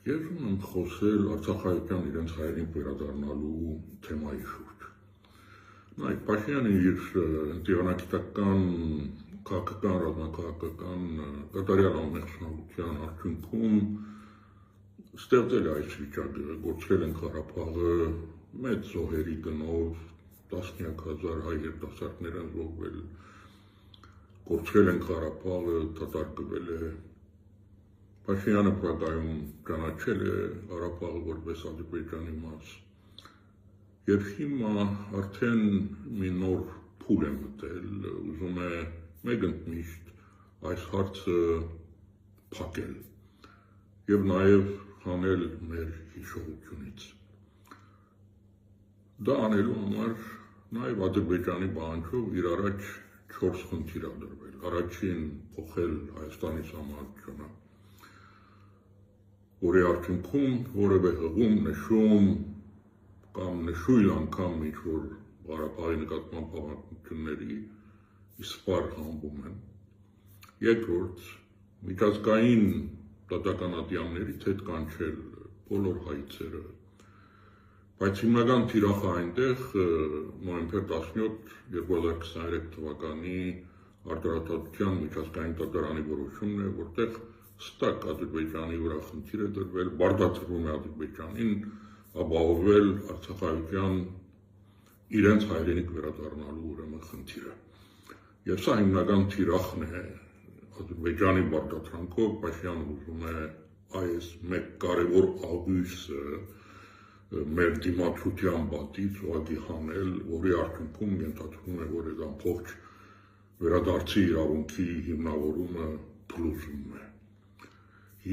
Ես ունեմ խոսել Արցախայական իրենց հայերին վերադառնալու թեմայի շուրջ։ Նայեք, Փաշինյանը իր դիվանագիտական, քաղաքական, ռազմաքաղաքական կատարյալ անմեղսունության արդյունքում ստեղծել է այս վիճակը, գործել են Ղարաբաղը մեծ զոհերի գնով, տասնյակ հազար հայ երիտասարդներ են զոհվել, գործել են Ղարաբաղը, դատարկվել է։ Փաշինյանը պրագայում ճանաչել է Ղարաբաղը որպես Ադրբեջանի մաս։ Եվ հիմա արդեն մի նոր փուլ է մտել, ուզում է մեգընտմիշտ այս հարցը փակել եւ նաեւ հանել մեր հիշողությունից։ Դա անելու համար նաեւ Ադրբեջանի բանջով իր առաջ 4 խնդիր ա դրվել։ Առաջին փոխել Հայաստանի համայնքը, որի արդյունքում որևէ հղում, նշում կամ նշույլ անգամ ինչ-որ Ղարաբաղի նկատմամբ հավակնությունների իսպար հանվում են։ Երկրորդ, միջազգային դատականատյաններից հետ կանչել բոլոր հայցերը, բայց հիմնական թիրախը այնտեղ նոյեմբեր 17, 2023 թվականի արտարադատության միջազգային դատարանի որոշումն է, որտեղ ստակ Ադրբեջանի վրա խնդիր է դրվել, բարդացվում է Ադրբեջանին ապահովել Արցախայության իրենց հայրենիք վերադառնալու ուրեմն խնդիրը։ Եվ սա հիմնական թիրախն է Ադրբեջանի բարդացրանքով Փաշինյանը ուզում է այս մեկ կարևոր աղյուսը մեր դիմադրության պատից ուղղակի հանել, որի արդյունքում ենթադրվում է, որ այդ ամբողջ վերադարձի իրավունքի հիմնավորումը փլուզվում է։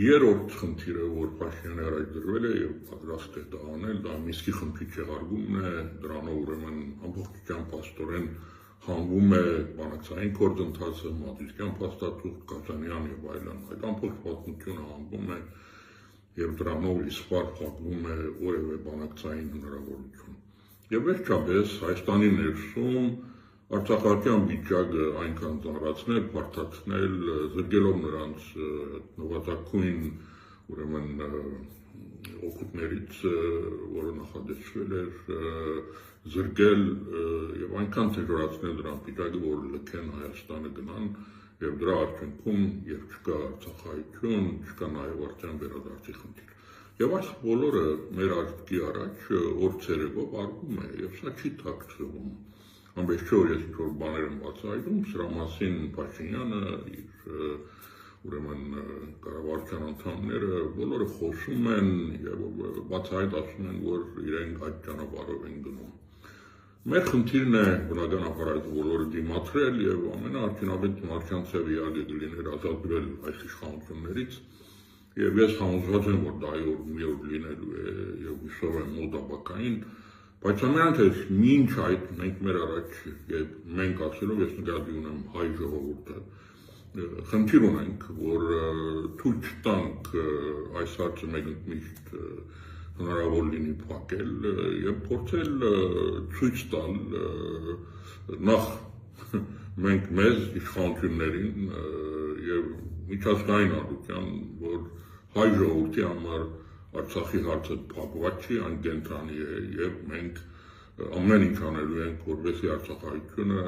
Երրորդ խնդիրը, որ Փաշինյանը առաջ դրվել է եւ պատրաստ է դա անել, դա Մինսկի խնդրի չեղարկումն է, դրանով ուրեմն ամբողջությամբ աստորեն հանվում է բանակցային գործընթացը, Մադրիդյան փաստաթուղթ, Կազանյան եւ այլն, այդ ամբողջ պատմությունը հանվում է եւ դրանով իսպար փակվում է որևէ բանակցային հնարավորություն։ Եվ վերջապես Հայաստանի ներսում Արցախական վիճակը այնքան ծանրացնել, բարդացնել, զրկելով նրանց նվազագույն ուրեմն օգուտներից, որը նախադեсվել էր, զրկել եւ այնքան թեժորացնել դրանց վիճակը, որ լքեն Հայաստանը գնան եւ դրա արդյունքում երբ չկա Արցախայություն, չկա նաեւ արդեն վերադարձի խնդիր։ Եվ այս բոլորը մեր արջի առաջ օր ցերեկով արվում է եւ սա չի թաքցվում։ Ամբողջ օր ես ինչ-որ բաներ եմ բացահայտում, սրա մասին Փաշինյանը, իր ուրեմն կառավարության անդամները բոլորը խոսում են եւ բացահայտ ասում են, որ իրենք այդ ճանապարհով են գնում։ Մեր խնդիրն է բնականաբար այդ բոլորը դիմադրել եւ ամենաարդյունավետ դիմադրության եղել լինել ազատվել այս իշխանություններից եւ ես համոզված եմ, որ դա մի օր լինելու է եւ հուսով եմ մոտաբակային։ Բայց ամենից մինչ այդ մենք մեր առաջ եւ մենք ասելով ես նկատի ունեմ հայ ժողովուրդը խնդիր ունենք, որ թույլ չտանք այս հարցը մեգընտմիշտ հնարավոր լինի փակել եւ փորձել ցույց տալ նախ մենք մեզ իշխանություններին եւ միջազգային հանրության, որ հայ ժողովրդի համար Արցախի հարցը փակված չի, այն կենտրոնի է եւ մենք ամեն ինչ անելու ենք, որովհետեւ Արցախայությունը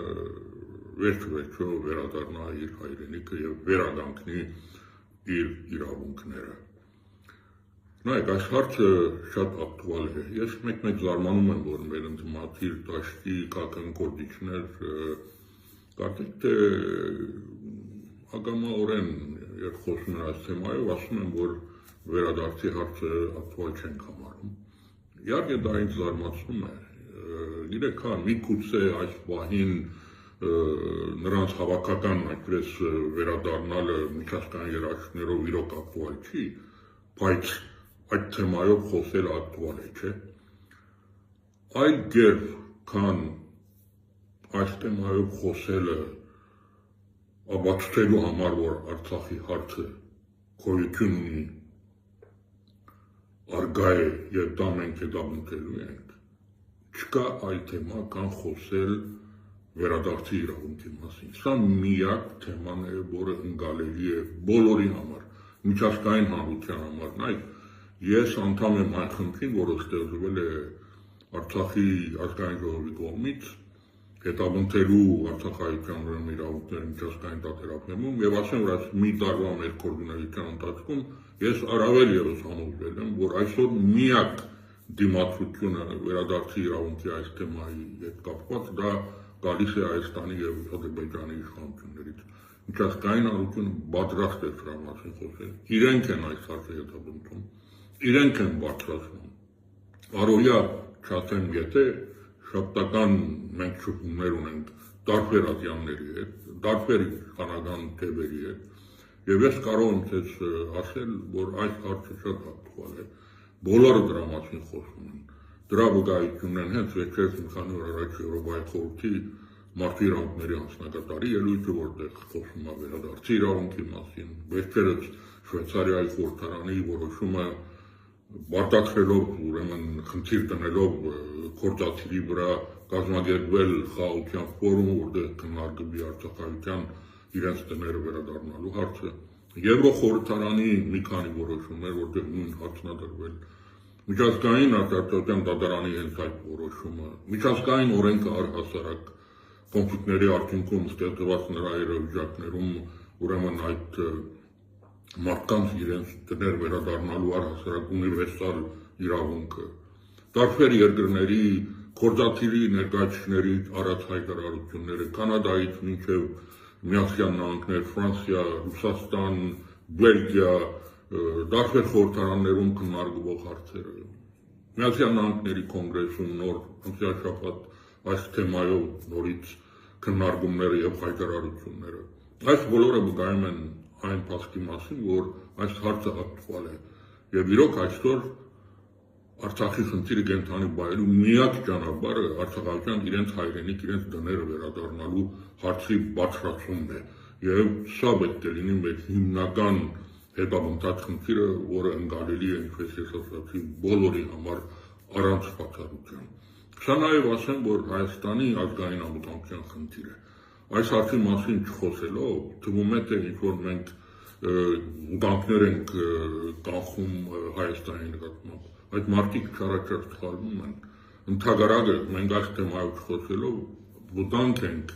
վերջ-վերջո վերադառնա իր հայրենիքը եւ վերադանկնի իր իրավունքները։ Նայեք, այս հարցը շատ ակտուալ է։ Ես մեկ-մեկ զարմանում եմ, որ մեր ընդդիմադիր դաշտի կակնկորդիչներ կարծեք թե ագամաորեն երբ խոսում են այս թեմայով, ասում են, որ վերադարձի հարցը ակտուալ չենք համարում։ Իհարկե դա ինձ զարմացնում է։ Գիտեք, միգուցե այս պահին նրանց հավաքական այդպես վերադառնալը միջազգային երաշխիքներով իրոք ակտուալ չի, բայց այդ թեմայով խոսելը ակտուալ է, չէ՞։ Այլ կերպ, քան այս թեմայով խոսելը ապացուցելու համար, որ Արցախի հարցը գոյություն ունի, արգա է եւ դա մենք հետապնդելու ենք, չկա այլ թեմա, կան խոսել վերադարձի իրավունքի մասին։ Սա միակ թեման է, որը ընկալելի է բոլորի համար, միջազգային հանրության համար։ Նայեք, Ես անդամ եմ այն խնդրին, որը ստեղծվել է Արցախի ազգային ժողովի կողմից հետապնդելու արցախայության իրավունքների միջազգային դատերապնումում եւ ասեմ, որ այս մի տարվա մեր կորձունեության ընթացքում ես առավել եւս համոզվել եմ, որ այսօր միակ դիմացությունը վերադարձի իրավունքի այս թեմայի հետ կապված դա գալիս է Հայաստանի եւ Ադրբեջանի իշխանություններից։ Միջազգային հանրությունը պատրաստ է դրա մասին խոսել։ Իրենք են այս հարցը հետապնդում, իրենք են բարձրացնում։ Առօրյա չասեմ, եթե շաբթական մենք շփումներ ունենք տարբեր ատյանների հետ, տարբեր իշխանական թևերի հետ, եւ ես կարող եմ ձեզ ասել, որ այս հարցը շատ հատուկ է։ Բոլորը դրա մասին խոսում են։ Դրա վկայությունն են հենց վերջերս մի քանի օր առաջ Եվրոպայի խորհրդի մարդու իրավունքների անձնակատարի ելույթը, որտեղ խոսում է վերադարձի իրավունքի մասին, վերջերս Շվեյցարիայի խորհրդարանի որոշումը բարտացրելով, ուրեմն խնդիր դնելով գործադիրի վրա կազմակերպվել խաղաղության ֆորում, որտեղ քննարկվի արցախայության իրենց տները վերադառնալու հարցը, Եվրոխորհրդարանի մի քանի որոշումներ, որտեղ նույն հարցն է դրվել, միջազգային արտադրության դատարանի հենց այդ որոշումը, միջազգային օրենքը առհասարակ կոնֆլիկտների արդյունքում ստեղծված նրա իրավիճակներում, ուրեմն այդ մարդկանց իրենց տներ վերադառնալու առհասարակ ունիվերսալ իրավունքը, տարբեր երկրների գործադիրի ներկայացուցիչների առած հայտարարությունները, Կանադայից մինչև Միացյալ Նահանգներ, Ֆրանսիա, Ռուսաստան, Բելգիա, տարբեր խորհրդարաններում քննարկվող հարցերը, Միացյալ Նահանգների կոնգրեսում նոր անցյալ շաբաթ այս թեմայով նորից քննարկումները եւ հայտարարությունները։ Այս բոլորը վկայում են այն փաստի մասին, որ այս հարցը հատուկ է եւ իրոք այսօր Արցախի խնդիրը կենթանի բայելու միակ ճանապարհը արցախական իրենց հայրենիք, իրենց դները վերադառնալու հարցի բարձրացումն է եւ սա պետք է լինի մեր հիմնական հետապնդած խնդիրը, որը ընկալելի է, ինչպես ես ասացի, բոլորի համար առանց բացառության։ Սա նաեւ ասեմ, որ Հայաստանի ազգային անվտանգության խնդիր է։ Այս հարցի մասին չխոսելով, թվում է թե ինչ-որ մենք ուտանքներ ենք կանխում Հայաստանի նկատմամբ։ Այդ մարդիկ չարաչար սխալվում են։ Ընդհակառակը մենք այս թեմայով չխոսելով վտանգ ենք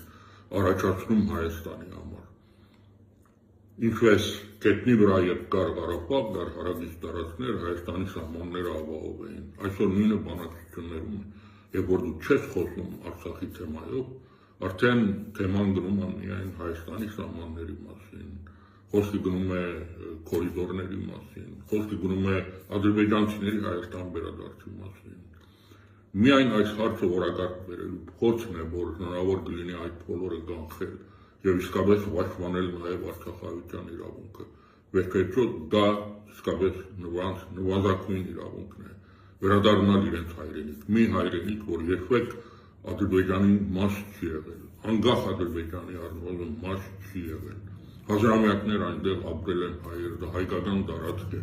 առաջացնում Հայաստանի համար։ Ինչպես գետնի վրա երբ կար Ղարաբաղ, կար հարավից տարածքներ, Հայաստանի սահմանները ապահով էին։ Այսօր նույնը բանակցություններում է, երբ որ դու չես խոսում Արցախի թեմայով, արդեն թեման գնում է միայն Հայաստանի սահմանների մասին, խոսքը գնում է կորիդորների մասին, խոսքը գնում է ադրբեջանցիների Հայաստան վերադարձի մասին։ Միայն այս հարցը որակարգ բերելու փորձն է, որ հնարավոր կլինի այդ բոլորը կանխել եւ իսկապես պաշտպանել նաեւ արցախայության իրավունքը։ Վերջերս դա իսկապես նվազագույն իրավունքն է, վերադառնալ իրենց հայրենիք, մի հայրենիք, որ երբեք Ադրբեջանի մաս չի եղել, անկախ Ադրբեջանի առնվազն մաս չի եղել։ Հազարամյակներ այնտեղ ապրել են հայեր, դա հայկական տարածք է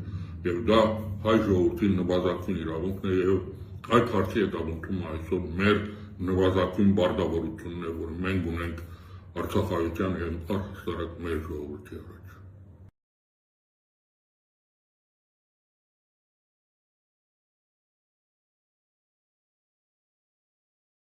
եւ դա հայ ժողովրդի նվազագույն իրավունքն է եւ այդ հարցի հետապնդումը այսօր մեր նվազագույն պարտավորությունն է, որ մենք ունենք արցախայության եւ առհասարակ մեր ժողովրդի